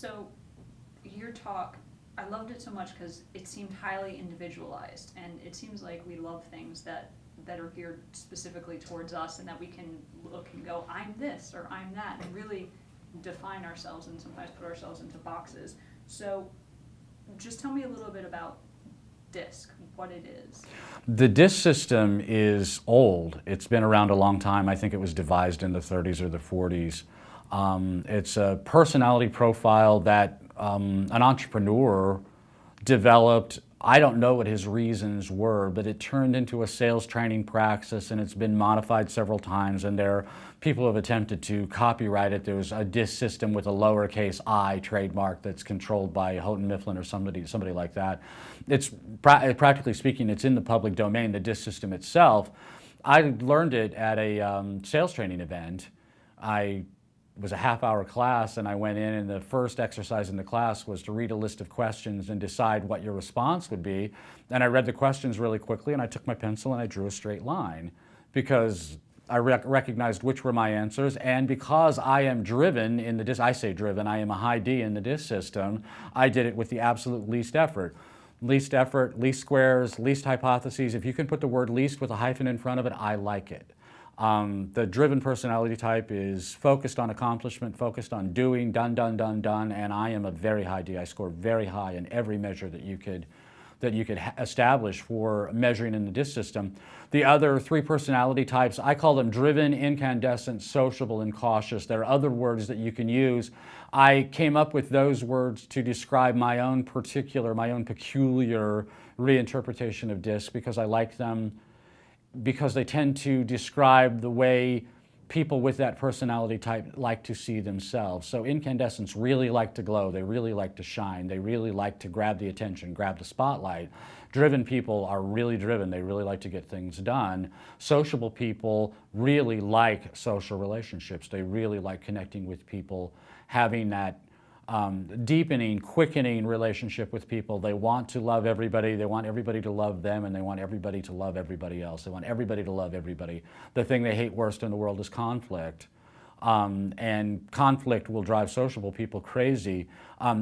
So your talk, I loved it so much because it seemed highly individualized, and it seems like we love things that are geared specifically towards us, and that we can look and go, I'm this or I'm that, and really define ourselves and sometimes put ourselves into boxes. So just tell me a little bit about DISC, what it is. The DISC system is old. It's been around a long time. I think it was devised in the 30s or the 40s. It's a personality profile that an entrepreneur developed. I don't know what his reasons were, but it turned into a sales training practice, and it's been modified several times, and people have attempted to copyright it. There's a DISC system with a lowercase I trademark that's controlled by Houghton Mifflin or somebody like that. It's practically speaking, it's in the public domain, the DISC system itself. I learned it at a sales training event. It was a half-hour class, and I went in, and the first exercise in the class was to read a list of questions and decide what your response would be. And I read the questions really quickly, and I took my pencil and I drew a straight line because I recognized which were my answers, and because I am driven in the DISC, I say driven, I am a high D in the DISC system, I did it with the absolute least effort. Least effort, least squares, least hypotheses. If you can put the word least with a hyphen in front of it, I like it. The driven personality type is focused on accomplishment, focused on doing, done, done, done, done, and I am a very high D. I score very high in every measure that you could establish for measuring in the DISC system. The other three personality types, I call them driven, incandescent, sociable, and cautious. There are other words that you can use. I came up with those words to describe my own peculiar reinterpretation of DISC because I like them, because they tend to describe the way people with that personality type like to see themselves. So incandescents really like to glow, they really like to shine, they really like to grab the attention, grab the spotlight. Driven people are really driven, they really like to get things done. Sociable people really like social relationships, they really like connecting with people, having that deepening, quickening relationship with people. They want to love everybody, they want everybody to love them, and they want everybody to love everybody else. They want everybody to love everybody. The thing they hate worst in the world is conflict. And conflict will drive sociable people crazy.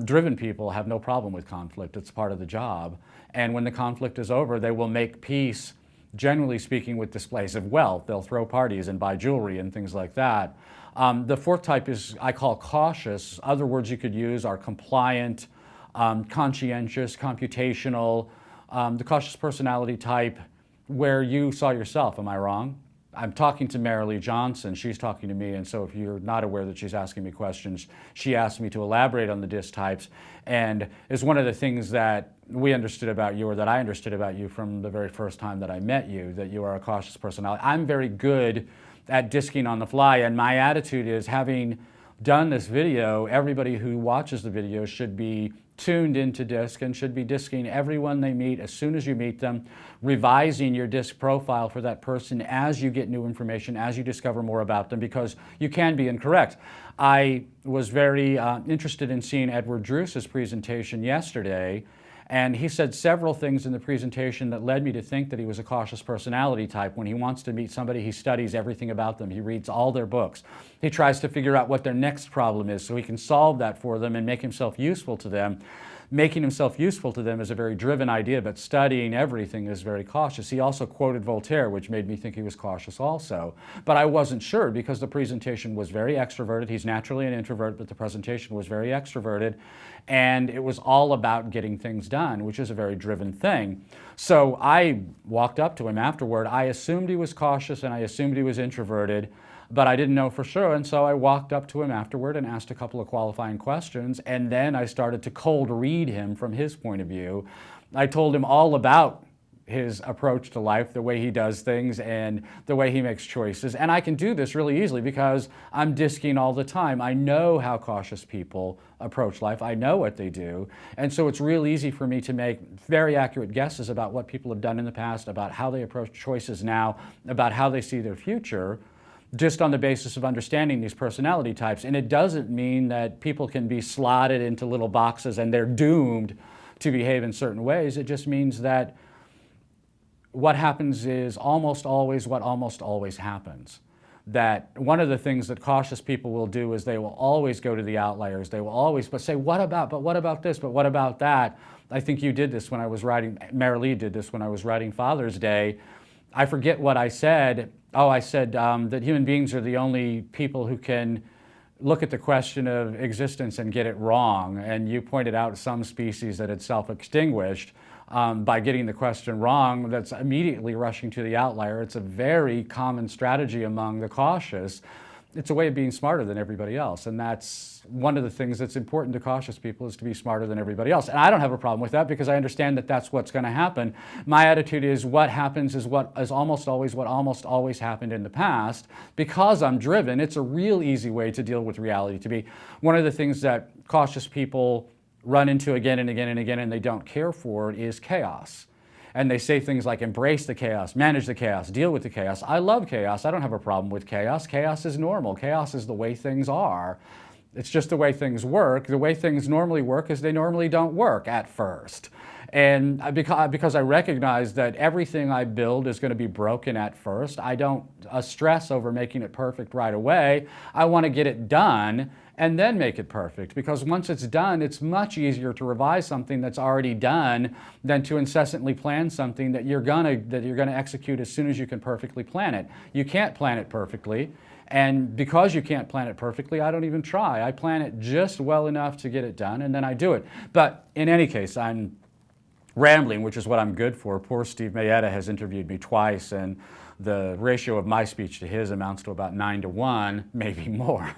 Driven people have no problem with conflict. It's part of the job. And when the conflict is over, they will make peace, generally speaking, with displays of wealth. They'll throw parties and buy jewelry and things like that. The fourth type is, I call cautious. Other words you could use are compliant, conscientious, computational. The cautious personality type where you saw yourself, am I wrong? I'm talking to Marilee Johnson, she's talking to me, and so if you're not aware that she's asking me questions, she asked me to elaborate on the DISC types, and it's one of the things that we understood about you, or that I understood about you from the very first time that I met you, that you are a cautious personality. I'm very good at disking on the fly, and my attitude is, having done this video, everybody who watches the video should be tuned into DISC and should be disking everyone they meet as soon as you meet them, revising your DISC profile for that person as you get new information, as you discover more about them, because you can be incorrect. I was very interested in seeing Edward Druce's presentation yesterday, and he said several things in the presentation that led me to think that he was a cautious personality type. When he wants to meet somebody, he studies everything about them. He reads all their books. He tries to figure out what their next problem is so he can solve that for them and make himself useful to them. Making himself useful to them is a very driven idea, but studying everything is very cautious. He also quoted Voltaire, which made me think he was cautious also. But I wasn't sure because the presentation was very extroverted. He's naturally an introvert, but the presentation was very extroverted. And it was all about getting things done, which is a very driven thing. So I walked up to him afterward. I assumed he was cautious and I assumed he was introverted, but I didn't know for sure, and so I walked up to him afterward and asked a couple of qualifying questions, and then I started to cold read him from his point of view. I told him all about his approach to life, the way he does things, and the way he makes choices. And I can do this really easily because I'm disking all the time. I know how cautious people approach life. I know what they do. And so it's real easy for me to make very accurate guesses about what people have done in the past, about how they approach choices now, about how they see their future, just on the basis of understanding these personality types. And it doesn't mean that people can be slotted into little boxes and they're doomed to behave in certain ways. It just means that what happens is almost always what almost always happens. that one of the things that cautious people will do is they will always go to the outliers. They will always say, but what about this, but what about that? I think you did this when I was writing, Mary Lee did this when I was writing Father's Day. I forget what I said. Oh, I said that human beings are the only people who can look at the question of existence and get it wrong. And you pointed out some species that had self-extinguished by getting the question wrong. That's immediately rushing to the outlier. It's a very common strategy among the cautious. It's a way of being smarter than everybody else. And that's one of the things that's important to cautious people, is to be smarter than everybody else. And I don't have a problem with that, because I understand that that's what's going to happen. My attitude is what happens is what is almost always happened in the past. Because I'm driven, it's a real easy way to deal with reality. To be one of the things that cautious people run into again and again and again, and they don't care for, is chaos. And they say things like embrace the chaos, manage the chaos, deal with the chaos. I love chaos. I don't have a problem with chaos. Chaos is normal. Chaos is the way things are. It's just the way things work. The way things normally work is they normally don't work at first. And because I recognize that everything I build is going to be broken at first, I don't stress over making it perfect right away. I want to get it done and then make it perfect, because once it's done, it's much easier to revise something that's already done than to incessantly plan something that you're gonna execute as soon as you can perfectly plan it. You can't plan it perfectly, and because you can't plan it perfectly, I don't even try. I plan it just well enough to get it done, and then I do it. But in any case, I'm rambling, which is what I'm good for. Poor Steve Mayetta has interviewed me twice, and the ratio of my speech to his amounts to about 9-to-1, maybe more.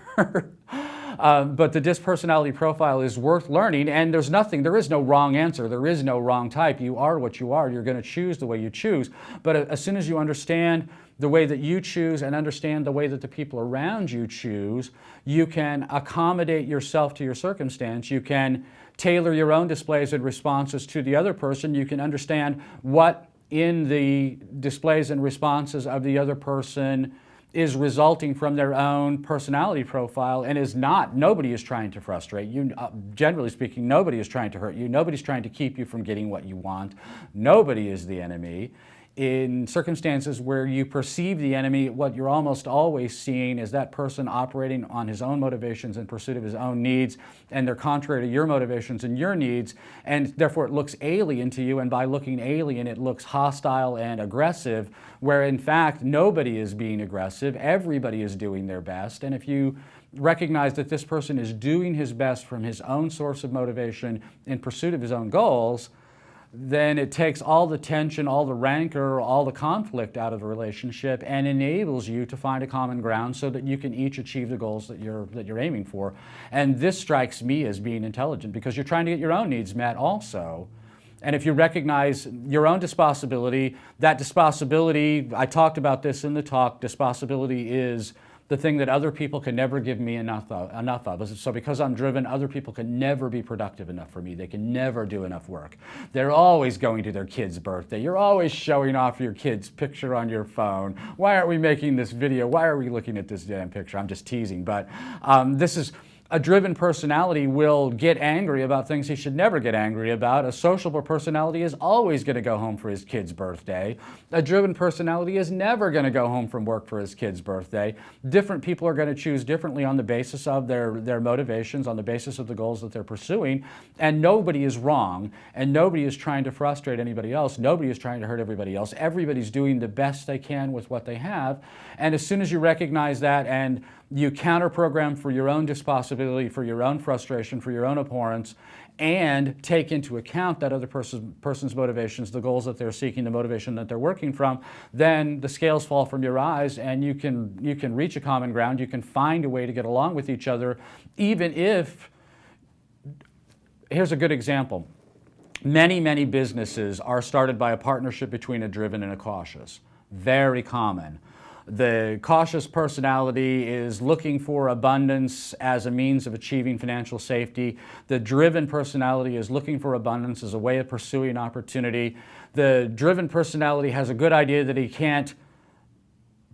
But the dispersonality profile is worth learning, and there is no wrong answer. There is no wrong type. You are what you are. You're going to choose the way you choose. But as soon as you understand the way that you choose and understand the way that the people around you choose, you can accommodate yourself to your circumstance. You can tailor your own displays and responses to the other person. You can understand what in the displays and responses of the other person is resulting from their own personality profile and is not. Nobody is trying to frustrate you. Generally speaking, nobody is trying to hurt you. Nobody's trying to keep you from getting what you want. Nobody is the enemy. In circumstances where you perceive the enemy, what you're almost always seeing is that person operating on his own motivations in pursuit of his own needs, and they're contrary to your motivations and your needs, and therefore it looks alien to you, and by looking alien, it looks hostile and aggressive, where in fact nobody is being aggressive, everybody is doing their best. And if you recognize that this person is doing his best from his own source of motivation in pursuit of his own goals, then it takes all the tension, all the rancor, all the conflict out of the relationship and enables you to find a common ground so that you can each achieve the goals that you're aiming for. And this strikes me as being intelligent, because you're trying to get your own needs met also. And if you recognize your own dispossibility, that dispossibility, I talked about this in the talk, dispossibility is the thing that other people can never give me enough of. So because I'm driven, other people can never be productive enough for me. They can never do enough work. They're always going to their kid's birthday. You're always showing off your kid's picture on your phone. Why aren't we making this video? Why are we looking at this damn picture? I'm just teasing, but this is... A driven personality will get angry about things he should never get angry about. A sociable personality is always going to go home for his kid's birthday. A driven personality is never going to go home from work for his kid's birthday. Different people are going to choose differently on the basis of their motivations, on the basis of the goals that they're pursuing. And nobody is wrong, and nobody is trying to frustrate anybody else. Nobody is trying to hurt everybody else. Everybody's doing the best they can with what they have. And as soon as you recognize that and you counter-program for your own dispossibility, for your own frustration, for your own abhorrence, and take into account that other person's motivations, the goals that they're seeking, the motivation that they're working from, then the scales fall from your eyes and you can reach a common ground. You can find a way to get along with each other, even if... Here's a good example. Many, many businesses are started by a partnership between a driven and a cautious. Very common. The cautious personality is looking for abundance as a means of achieving financial safety. The driven personality is looking for abundance as a way of pursuing opportunity. The driven personality has a good idea that he can't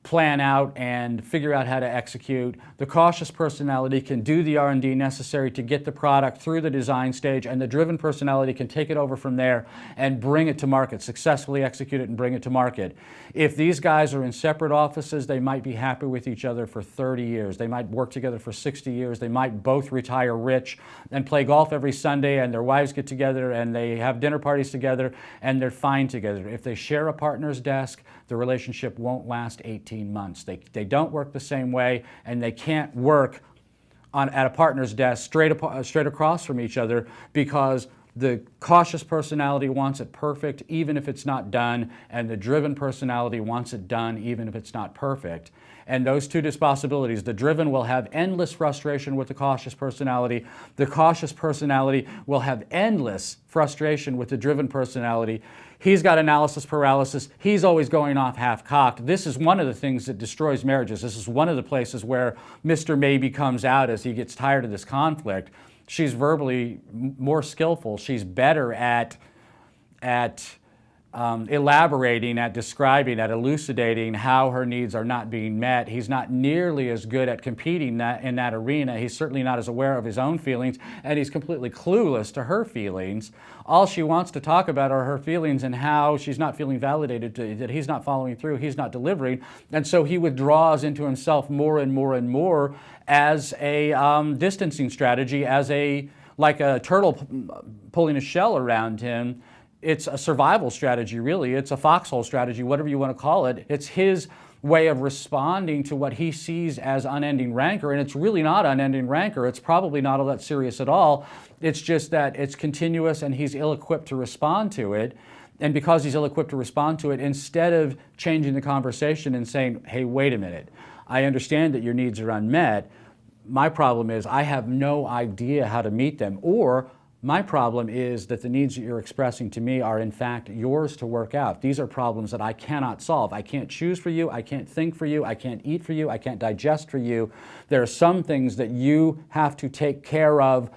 plan out and figure out how to execute. The cautious personality can do the R&D necessary to get the product through the design stage, and the driven personality can take it over from there and bring it to market, successfully execute it and bring it to market. If these guys are in separate offices, they might be happy with each other for 30 years. They might work together for 60 years. They might both retire rich and play golf every Sunday, and their wives get together and they have dinner parties together and they're fine together. If they share a partner's desk, the relationship won't last 18 months. They don't work the same way, and they can't work at a partner's desk straight across from each other, because the cautious personality wants it perfect even if it's not done, and the driven personality wants it done even if it's not perfect. And those two dispossibilities, the driven will have endless frustration with the cautious personality. The cautious personality will have endless frustration with the driven personality. He's got analysis paralysis. He's always going off half-cocked. This is one of the things that destroys marriages. This is one of the places where Mr. Maybe comes out as he gets tired of this conflict. She's verbally more skillful. She's better at elaborating, at describing, at elucidating how her needs are not being met. He's not nearly as good at competing in that arena. He's certainly not as aware of his own feelings, and he's completely clueless to her feelings. All she wants to talk about are her feelings and how she's not feeling validated, that he's not following through, he's not delivering. And so he withdraws into himself more and more and more as a distancing strategy, like a turtle pulling a shell around him. It's a survival strategy, really. It's a foxhole strategy, whatever you want to call it. It's his way of responding to what he sees as unending rancor, and it's really not unending rancor. It's probably not all that serious at all. It's just that it's continuous and he's ill-equipped to respond to it. And because he's ill-equipped to respond to it, instead of changing the conversation and saying, hey, wait a minute, I understand that your needs are unmet. My problem is I have no idea how to meet them, or my problem is that the needs that you're expressing to me are in fact yours to work out. These are problems that I cannot solve. I can't choose for you. I can't think for you. I can't eat for you. I can't digest for you. There are some things that you have to take care of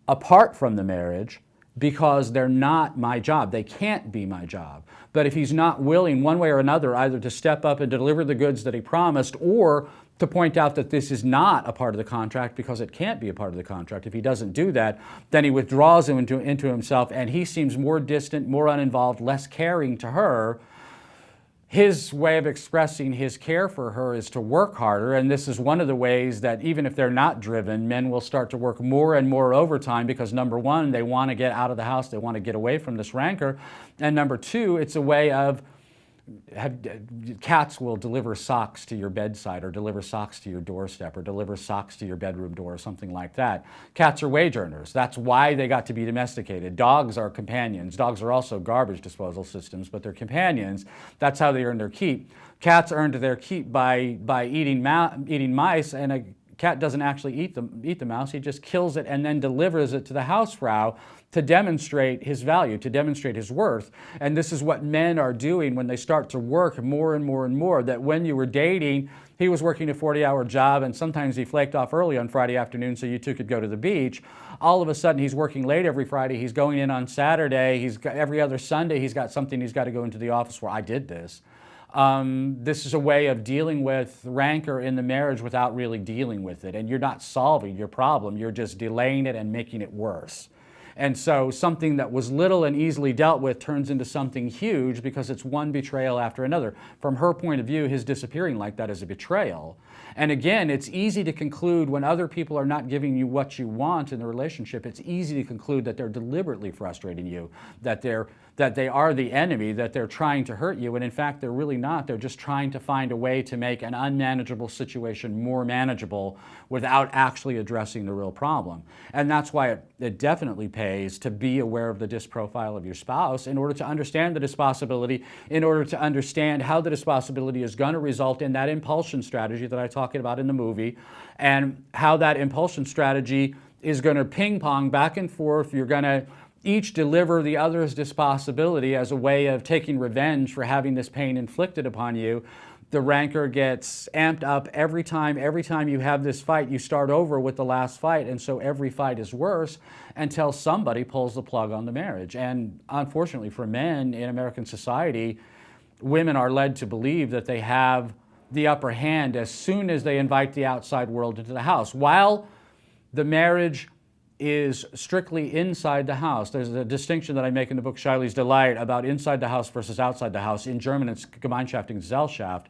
apart from the marriage because they're not my job. They can't be my job. But if he's not willing one way or another either to step up and deliver the goods that he promised, or to point out that this is not a part of the contract because it can't be a part of the contract. If he doesn't do that, then he withdraws him into himself, and he seems more distant, more uninvolved, less caring to her. His way of expressing his care for her is to work harder, and this is one of the ways that even if they're not driven, men will start to work more and more overtime because, number one, they want to get out of the house, they want to get away from this rancor, and number two, it's a way of cats will deliver socks to your bedside, or deliver socks to your doorstep, or deliver socks to your bedroom door, or something like that. Cats are wage earners. That's why they got to be domesticated. Dogs are companions. Dogs are also garbage disposal systems, but they're companions. That's how they earn their keep. Cats earned their keep by eating mice, and a cat doesn't actually eat the mouse. He just kills it and then delivers it to the housefrau to demonstrate his value, to demonstrate his worth. And this is what men are doing when they start to work more and more and more, that when you were dating, he was working a 40-hour job, and sometimes he flaked off early on Friday afternoon so you two could go to the beach. All of a sudden, he's working late every Friday. He's going in on Saturday. Every other Sunday, he's got something he's got to go into the office for. I did this. This is a way of dealing with rancor in the marriage without really dealing with it. And you're not solving your problem. You're just delaying it and making it worse. And so something that was little and easily dealt with turns into something huge because it's one betrayal after another. From her point of view, his disappearing like that is a betrayal. And again, it's easy to conclude when other people are not giving you what you want in the relationship, it's easy to conclude that they're deliberately frustrating you, that they are the enemy, that they're trying to hurt you, and in fact, they're really not. They're just trying to find a way to make an unmanageable situation more manageable without actually addressing the real problem. And that's why it definitely pays to be aware of the disc profile of your spouse in order to understand the dispossibility, in order to understand how the dispossibility is going to result in that impulsion strategy that I talked about in the movie, and how that impulsion strategy is going to ping-pong back and forth. You're going to each deliver the other's dispossibility as a way of taking revenge for having this pain inflicted upon you. The rancor gets amped up every time you have this fight. You start over with the last fight, and so every fight is worse until somebody pulls the plug on the marriage. And unfortunately for men in American society, women are led to believe that they have the upper hand as soon as they invite the outside world into the house. While the marriage is strictly inside the house, there's a distinction that I make in the book Shiley's Delight about inside the house versus outside the house. In German, it's Gemeinschaft and Gesellschaft.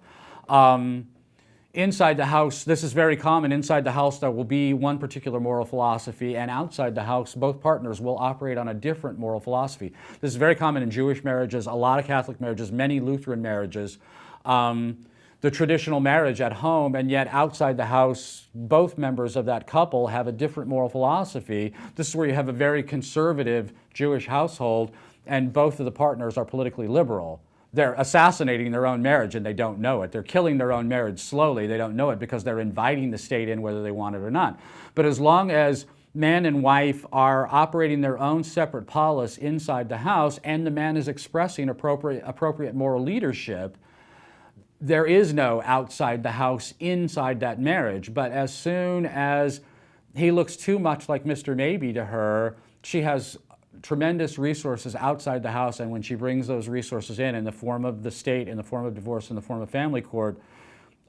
Inside the house, this is very common. Inside the house, there will be one particular moral philosophy, and outside the house, both partners will operate on a different moral philosophy. This is very common in Jewish marriages, a lot of Catholic marriages, many Lutheran marriages. The traditional marriage at home, and yet outside the house, both members of that couple have a different moral philosophy. This is where you have a very conservative Jewish household, and both of the partners are politically liberal. They're assassinating their own marriage and they don't know it. They're killing their own marriage slowly. They don't know it because they're inviting the state in whether they want it or not. But as long as man and wife are operating their own separate polis inside the house and the man is expressing appropriate moral leadership, there is no outside the house, inside that marriage. But as soon as he looks too much like Mr. Maybe to her, she has tremendous resources outside the house, and when she brings those resources in the form of the state, in the form of divorce, in the form of family court,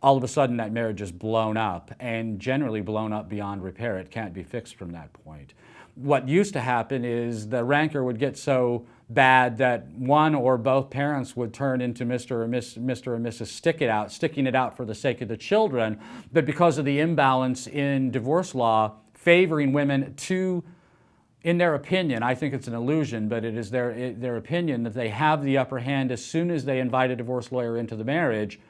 all of a sudden that marriage is blown up, and generally blown up beyond repair. It can't be fixed from that point. What used to happen is the rancor would get so bad that one or both parents would turn into Mr. or Mrs. Sticking it out for the sake of the children, but because of the imbalance in divorce law favoring women to, in their opinion, I think it's an illusion, but it is their opinion that they have the upper hand as soon as they invite a divorce lawyer into the marriage.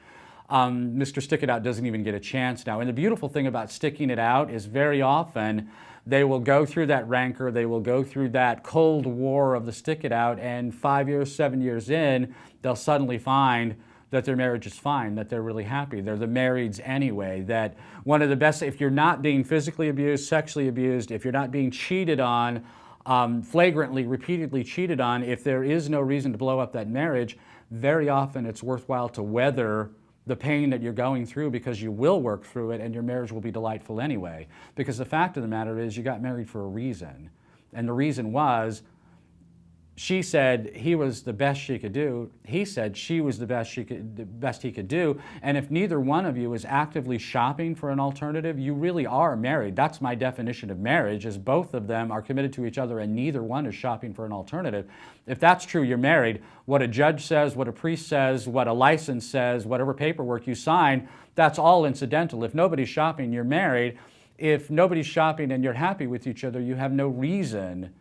Mr. Stick It Out doesn't even get a chance now. And the beautiful thing about sticking it out is very often they will go through that rancor, they will go through that cold war of the stick it out, and 5 years, 7 years in, they'll suddenly find that their marriage is fine, that they're really happy. They're the marrieds anyway. That one of the best, if you're not being physically abused, sexually abused, if you're not being cheated on, flagrantly, repeatedly cheated on, if there is no reason to blow up that marriage, very often it's worthwhile to weather the pain that you're going through, because you will work through it and your marriage will be delightful anyway. Because the fact of the matter is you got married for a reason. And the reason was, she said he was the best she could do. He said she was the best he could do. And if neither one of you is actively shopping for an alternative, you really are married. That's my definition of marriage, is both of them are committed to each other and neither one is shopping for an alternative. If that's true, you're married. What a judge says, what a priest says, what a license says, whatever paperwork you sign, that's all incidental. If nobody's shopping, you're married. If nobody's shopping and you're happy with each other, you have no reason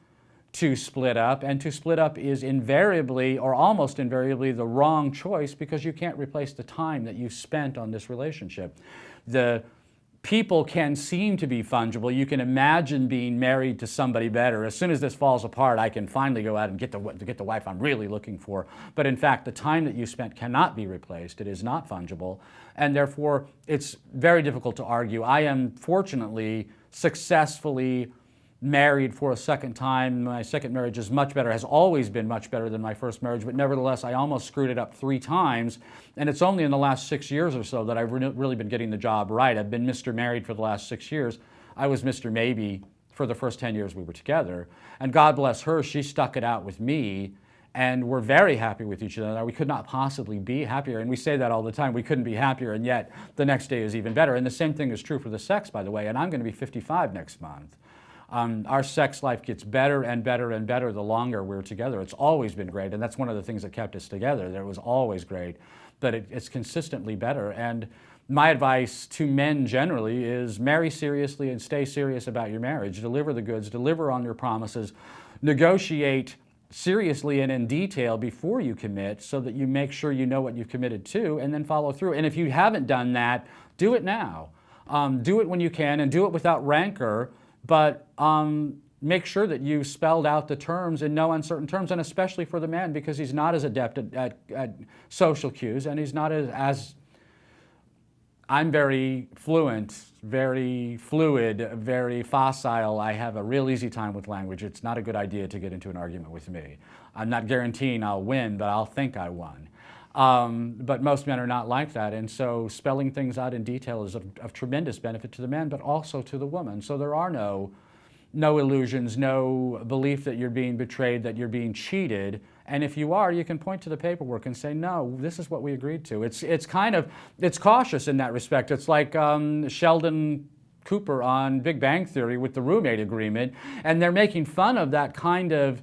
to split up, and to split up is invariably or almost invariably the wrong choice, because you can't replace the time that you spent on this relationship. The people can seem to be fungible. You can imagine being married to somebody better. As soon as this falls apart, I can finally go out and get the wife I'm really looking for. But in fact, the time that you spent cannot be replaced. It is not fungible, and therefore it's very difficult to argue. I am fortunately successfully married for a second time. My second marriage is much better, has always been much better than my first marriage, but nevertheless, I almost screwed it up 3 times, and it's only in the last 6 years or so that I've really been getting the job right. I've been Mr. Married for the last 6 years. I was Mr. Maybe for the first 10 years we were together, and God bless her, she stuck it out with me, and we're very happy with each other. We could not possibly be happier, and we say that all the time. We couldn't be happier, and yet the next day is even better. And the same thing is true for the sex, by the way, and I'm going to be 55 next month. Our sex life gets better and better and better the longer we're together. It's always been great, and that's one of the things that kept us together. That it was always great, but it's consistently better. And my advice to men generally is marry seriously and stay serious about your marriage. Deliver the goods, deliver on your promises, negotiate seriously and in detail before you commit, so that you make sure you know what you've committed to, and then follow through. And if you haven't done that, do it now. Do it when you can, and do it without rancor. But make sure that you spelled out the terms in no uncertain terms, and especially for the man, because he's not as adept at social cues, and he's not as I'm very fluent, very fluid, very facile. I have a real easy time with language. It's not a good idea to get into an argument with me. I'm not guaranteeing I'll win, but I'll think I won. But most men are not like that, and so spelling things out in detail is of tremendous benefit to the man, but also to the woman. So there are no illusions, no belief that you're being betrayed, that you're being cheated. And if you are, you can point to the paperwork and say, no, this is what we agreed to. It's cautious in that respect. It's like Sheldon Cooper on Big Bang Theory with the roommate agreement, and they're making fun of that kind of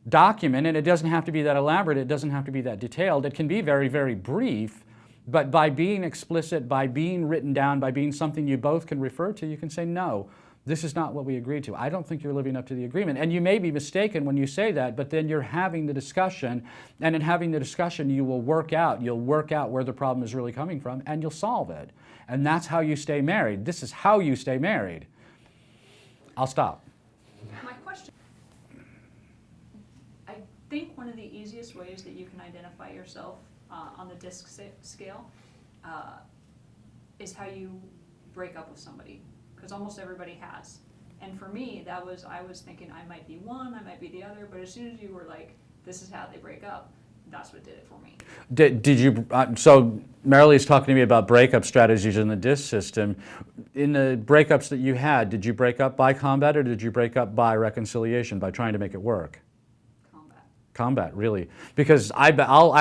document, and it doesn't have to be that elaborate, it doesn't have to be that detailed. It can be very, very brief, but by being explicit, by being written down, by being something you both can refer to, you can say, no, this is not what we agreed to. I don't think you're living up to the agreement. And you may be mistaken when you say that, but then you're having the discussion, and in having the discussion, you'll work out where the problem is really coming from, and you'll solve it. And that's how you stay married. This is how you stay married. I'll stop. My question, I think one of the easiest ways that you can identify yourself on the DISC scale is how you break up with somebody, because almost everybody has. And for me, I was thinking I might be one, I might be the other, but as soon as you were like, this is how they break up, that's what did it for me. Did you, so Marilee's talking to me about breakup strategies in the DISC system. In the breakups that you had, did you break up by combat, or did you break up by reconciliation, by trying to make it work? Combat, really. Because I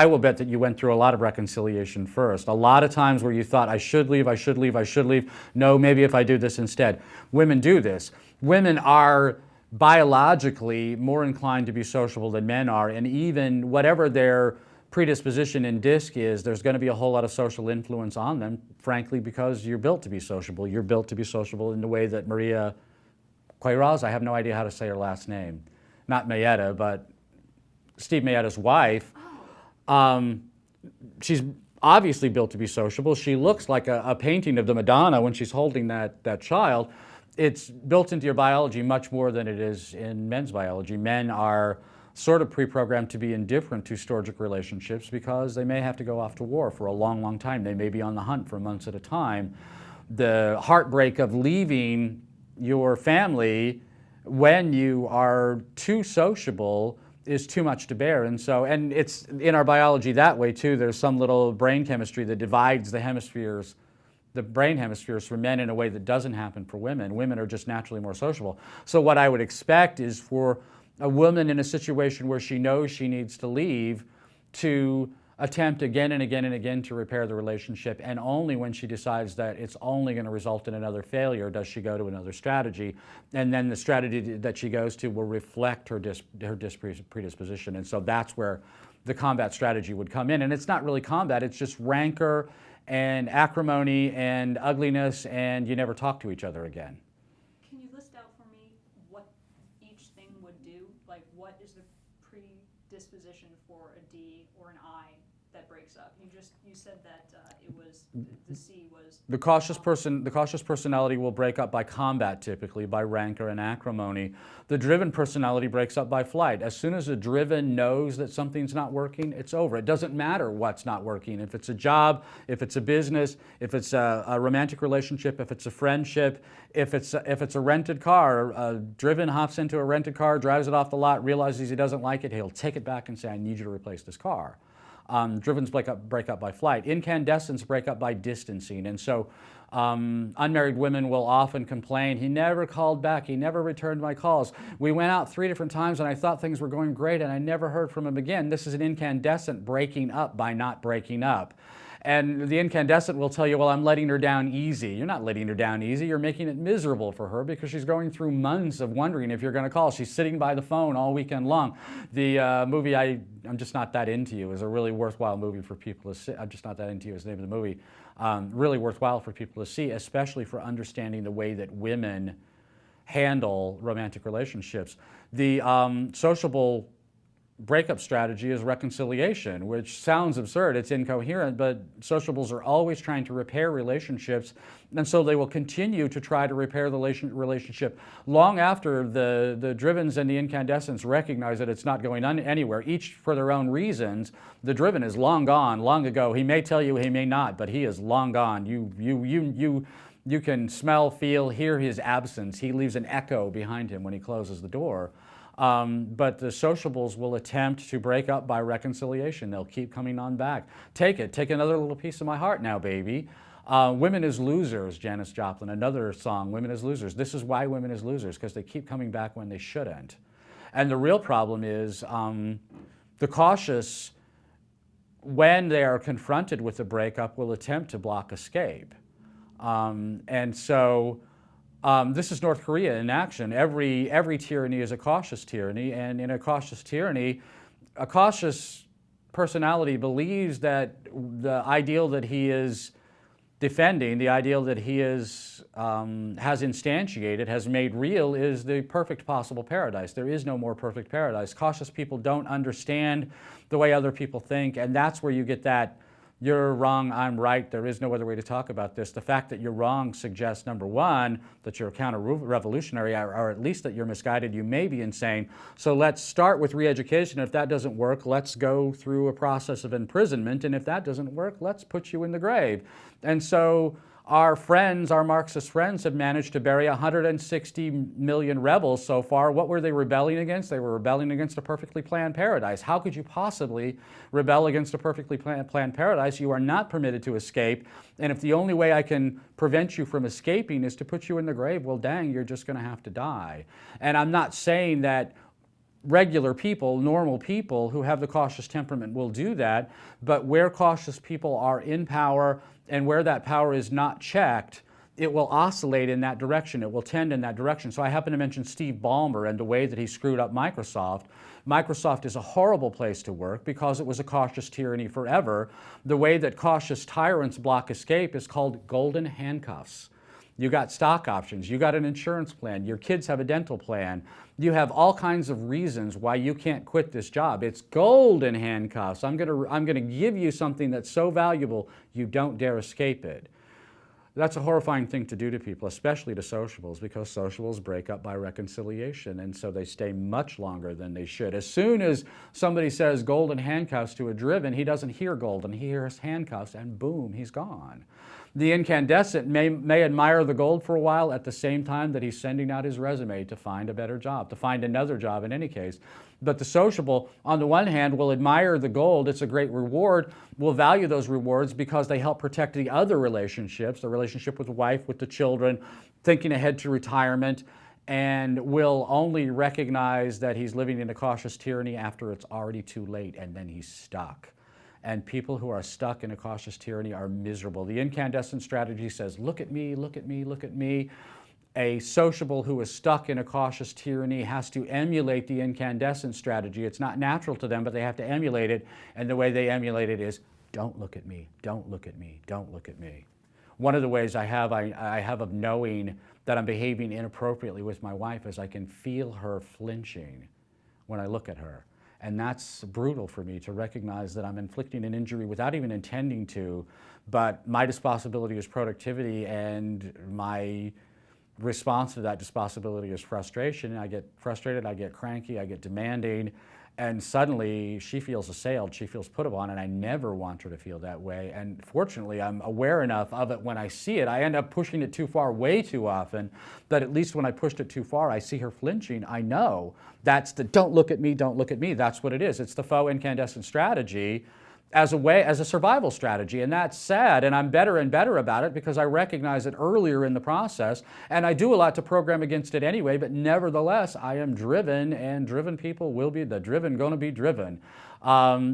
will bet that you went through a lot of reconciliation first. A lot of times where you thought, I should leave. No, maybe if I do this instead. Women do this. Women are biologically more inclined to be sociable than men are, and even whatever their predisposition in DISC is, there's going to be a whole lot of social influence on them, frankly, because you're built to be sociable. You're built to be sociable in the way that Maria Queiroz, I have no idea how to say her last name, not Mayetta, but Steve Mayetta's wife, she's obviously built to be sociable. She looks like a painting of the Madonna when she's holding that child. It's built into your biology much more than it is in men's biology. Men are sort of pre-programmed to be indifferent to storgic relationships because they may have to go off to war for a long, long time. They may be on the hunt for months at a time. The heartbreak of leaving your family when you are too sociable is too much to bear. And it's in our biology that way too. There's some little brain chemistry that divides the brain hemispheres for men in a way that doesn't happen for women. Women are just naturally more sociable. So what I would expect is for a woman in a situation where she knows she needs to leave to attempt again and again and again to repair the relationship, and only when she decides that it's only going to result in another failure does she go to another strategy, and then the strategy that she goes to will reflect her predisposition. And so that's where the combat strategy would come in. And it's not really combat, it's just rancor and acrimony and ugliness, and you never talk to each other again. Can you list out for me what each thing would do? Like, what is the predisposition for a D or an I that breaks up? You said that it was the C was the cautious personality will break up by combat, typically by rancor and acrimony. The driven personality breaks up by flight. As soon as a driven knows that something's not working, it's over. It doesn't matter what's not working. If it's a job, if it's a business, if it's a romantic relationship, if it's a friendship, if it's a rented car, a driven hops into a rented car, drives it off the lot, realizes he doesn't like it, he'll take it back and say, I need you to replace this car. Drivens break up by flight. Incandescents break up by distancing. And so unmarried women will often complain, he never called back, he never returned my calls. We went out 3 different times and I thought things were going great and I never heard from him again. This is an incandescent breaking up by not breaking up. And the incandescent will tell you, well, I'm letting her down easy. You're not letting her down easy. You're making it miserable for her because she's going through months of wondering if you're going to call. She's sitting by the phone all weekend long. The movie I'm Just Not That Into You is a really worthwhile movie for people to see. I'm Just Not That Into You is the name of the movie. Really worthwhile for people to see, especially for understanding the way that women handle romantic relationships. The sociable breakup strategy is reconciliation, which sounds absurd, it's incoherent, but sociables are always trying to repair relationships, and so they will continue to try to repair the relationship long after the drivens and the incandescents recognize that it's not going anywhere, each for their own reasons. The driven is long gone, long ago. He may tell you, he may not, but he is long gone. You can smell, feel, hear his absence. He leaves an echo behind him when he closes the door. But the sociables will attempt to break up by reconciliation. They'll keep coming on back. Take another little piece of my heart now, baby. Women as Losers, Janis Joplin, another song, Women as Losers. This is why women as losers, because they keep coming back when they shouldn't. And the real problem is The cautious, when they are confronted with a breakup, will attempt to block escape. And so this is North Korea in action. Every tyranny is a cautious tyranny, and in a cautious tyranny, a cautious personality believes that the ideal that he is defending, the ideal that he has instantiated, has made real, is the perfect possible paradise. There is no more perfect paradise. Cautious people don't understand the way other people think, and that's where you get that you're wrong, I'm right, there is no other way to talk about this. The fact that you're wrong suggests, number one, that you're counter-revolutionary, or at least that you're misguided, you may be insane. So let's start with re-education. If that doesn't work, let's go through a process of imprisonment, and if that doesn't work, let's put you in the grave. And so our friends, our Marxist friends, have managed to bury 160 million rebels so far. What were they rebelling against? They were rebelling against a perfectly planned paradise. How could you possibly rebel against a perfectly planned paradise? You are not permitted to escape. And if the only way I can prevent you from escaping is to put you in the grave, well, dang, you're just going to have to die. And I'm not saying that regular people, normal people who have the cautious temperament will do that, but where cautious people are in power and where that power is not checked, it will oscillate in that direction. It will tend in that direction. So I happen to mention Steve Ballmer and the way that he screwed up Microsoft. Microsoft is a horrible place to work because it was a cautious tyranny forever. The way that cautious tyrants block escape is called golden handcuffs. You got stock options, you got an insurance plan, your kids have a dental plan. You have all kinds of reasons why you can't quit this job. It's golden handcuffs. I'm gonna give you something that's so valuable you don't dare escape it. That's a horrifying thing to do to people, especially to sociables, because sociables break up by reconciliation, and so they stay much longer than they should. As soon as somebody says golden handcuffs to a driven, he doesn't hear golden, he hears handcuffs, and boom, he's gone. The incandescent may admire the gold for a while at the same time that he's sending out his resume to find a better job, to find another job in any case. But the sociable, on the one hand, will admire the gold, it's a great reward, will value those rewards because they help protect the other relationships, the relationship with the wife, with the children, thinking ahead to retirement, and will only recognize that he's living in a cautious tyranny after it's already too late, and then he's stuck. And people who are stuck in a cautious tyranny are miserable. The incandescent strategy says, look at me, look at me, look at me. A sociable who is stuck in a cautious tyranny has to emulate the incandescent strategy. It's not natural to them, but they have to emulate it. And the way they emulate it is, don't look at me, don't look at me, don't look at me. One of the ways I have of knowing that I'm behaving inappropriately with my wife is I can feel her flinching when I look at her. And that's brutal for me to recognize that I'm inflicting an injury without even intending to, but my dispossibility is productivity, and my response to that dispossibility is frustration. I get frustrated, I get cranky, I get demanding, and suddenly she feels assailed, she feels put upon, and I never want her to feel that way. And fortunately, I'm aware enough of it when I see it. I end up pushing it too far way too often, that at least when I pushed it too far, I see her flinching. I know that's the don't look at me, don't look at me. That's what it is. It's the faux incandescent strategy as a survival strategy, and that's sad, and I'm better and better about it because I recognize it earlier in the process, and I do a lot to program against it anyway, but nevertheless, I am driven, and driven people will be, the driven gonna be driven.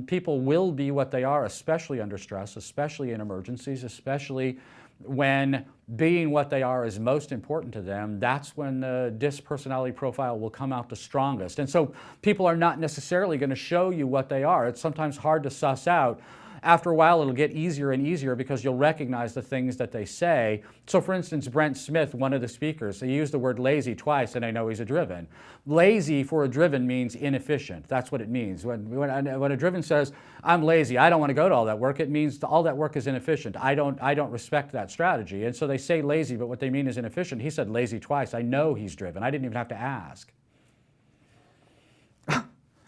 People will be what they are, especially under stress, especially in emergencies, especially when being what they are is most important to them. That's when the DISC personality profile will come out the strongest. And so people are not necessarily going to show you what they are. It's sometimes hard to suss out. After a while, it'll get easier and easier because you'll recognize the things that they say. So for instance, Brent Smith, one of the speakers, he used the word lazy twice, and I know he's a driven. Lazy for a driven means inefficient. That's what it means. When a driven says, I'm lazy, I don't want to go to all that work, it means all that work is inefficient. I don't respect that strategy. And so they say lazy, but what they mean is inefficient. He said lazy twice. I know he's driven. I didn't even have to ask.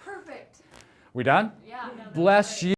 Perfect. We done? Yeah. Bless you.